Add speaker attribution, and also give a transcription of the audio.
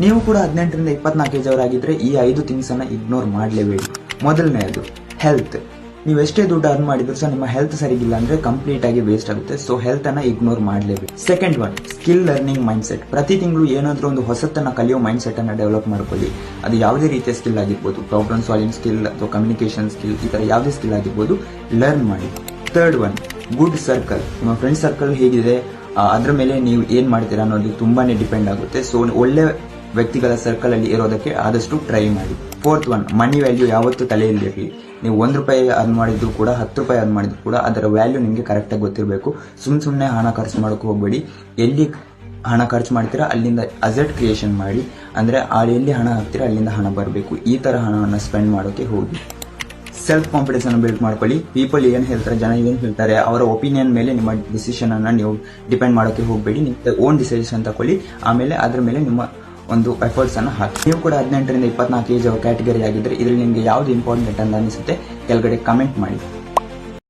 Speaker 1: ನೀವು ಕೂಡ 18ರಿಂದ 24 ಏಜ್ ಅವರಾಗಿದ್ರೆ ಈ 5 ಥಿಂಗ್ಸ್ ಅನ್ನ ಇಗ್ನೋರ್ ಮಾಡಲೇಬೇಡಿ. ಮೊದಲನೆಯದು ಹೆಲ್ತ್. ನೀವು ಎಷ್ಟೇ ದುಡ್ಡು ಅರ್ನ್ ಮಾಡಿದ್ರು ಸಹ ನಿಮ್ಮ ಹೆಲ್ತ್ ಸರಿಗಿಲ್ಲ ಅಂದ್ರೆ ಕಂಪ್ಲೀಟ್ ಆಗಿ ವೇಸ್ಟ್ ಆಗುತ್ತೆ. ಸೊ ಹೆಲ್ತ್ ಅನ್ನ ಇಗ್ನೋರ್ ಮಾಡಲೇಬೇಕು. Second one, skill learning mind set. ಪ್ರತಿ ತಿಂಗಳು ಏನಾದ್ರೂ ಒಂದು ಹೊಸತನ್ನ ಕಲಿಯೋ ಮೈಂಡ್ ಸೆಟ್ ಅನ್ನ ಡೆವಲಪ್ ಮಾಡ್ಕೊಳ್ಳಿ. ಅದು ಯಾವುದೇ ರೀತಿಯ ಸ್ಕಿಲ್ ಆಗಿರ್ಬೋದು, ಪ್ರಾಬ್ಲಮ್ ಸಾಲ್ವಿಂಗ್ ಸ್ಕಿಲ್ ಅಥವಾ ಕಮ್ಯುನಿಕೇಶನ್ ಸ್ಕಿಲ್, ಈ ತರ ಯಾವುದೇ ಸ್ಕಿಲ್ ಆಗಿರ್ಬೋದು, ಲರ್ನ್ ಮಾಡಿ. Third one, good circle. ನಿಮ್ಮ ಫ್ರೆಂಡ್ ಸರ್ಕಲ್ ಹೇಗಿದೆ ಅದ್ರ ಮೇಲೆ ನೀವು ಏನ್ ಮಾಡ್ತೀರಾ ಅನ್ನೋದು ತುಂಬಾನೇ ಡಿಪೆಂಡ್ ಆಗುತ್ತೆ. ಸೊ ಒಳ್ಳೆ ವ್ಯಕ್ತಿಗಳ ಸರ್ಕಲ್ ಅಲ್ಲಿ ಇರೋದಕ್ಕೆ ಆದಷ್ಟು ಟ್ರೈ ಮಾಡಿ. ಫೋರ್ತ್ ಒನ್, ಮನಿ ವ್ಯಾಲ್ಯೂ ಯಾವತ್ತೂ ತಲೆಯಲ್ಲಿರಲಿ. ನೀವು ₹1 ಅರ್ನ್ ಮಾಡಿದ್ರು ಕೂಡ ₹10 ಅರ್ನ್ ಮಾಡಿದ್ರು ಕೂಡ ಅದರ ವ್ಯಾಲ್ಯೂ ನಿಮಗೆ ಕರೆಕ್ಟ್ ಆಗಿ ಗೊತ್ತಿರಬೇಕು. ಸುಮ್ಮನೆ ಹಣ ಖರ್ಚು ಮಾಡೋಕೆ ಹೋಗಬೇಡಿ. ಎಲ್ಲಿ ಹಣ ಖರ್ಚು ಮಾಡ್ತೀರಾ ಅಲ್ಲಿಂದ ಅಸೆಟ್ ಕ್ರಿಯೇಷನ್ ಮಾಡಿ. ಅಂದ್ರೆ ಎಲ್ಲಿ ಹಣ ಹಾಕ್ತೀರಾ ಅಲ್ಲಿಂದ ಹಣ ಬರಬೇಕು. ಈ ತರ ಹಣವನ್ನು ಸ್ಪೆಂಡ್ ಮಾಡೋಕೆ ಹೋಗಿ. ಸೆಲ್ಫ್ ಕಾನ್ಫಿಡೆನ್ಸ್ ಅನ್ನು ಬಿಲ್ಡ್ ಮಾಡ್ಕೊಳ್ಳಿ. ಪೀಪಲ್ ಏನ್ ಹೇಳ್ತಾರೆ, ಜನ ಏನ್ ಹೇಳ್ತಾರೆ, ಅವರ ಒಪಿನಿಯನ್ ಮೇಲೆ ನಿಮ್ಮ ಡಿಸಿಷನ್ ಅನ್ನ ನೀವು ಡಿಪೆಂಡ್ ಮಾಡೋಕೆ ಹೋಗಬೇಡಿ. ನಿಮ್ಮ ಓನ್ ಡಿಸಿಷನ್ ತಗೊಳ್ಳಿ. ಆಮೇಲೆ ಅದ್ರ ಮೇಲೆ ನಿಮ್ಮ ಒಂದು ಎಫರ್ಟ್ಸ್ ಅನ್ನು ಹಾಕಿ. ನೀವು ಕೂಡ 18ರಿಂದ 24 ಏಜ್ ಕ್ಯಾಟಗರಿ ಆಗಿದ್ರೆ ಇದ್ರಲ್ಲಿ ನಿಮಗೆ ಯಾವ್ದು ಇಂಪಾರ್ಟೆಂಟ್ ಅಂತ ಅನಿಸುತ್ತೆ ಕೆಳಗಡೆ ಕಮೆಂಟ್ ಮಾಡಿ.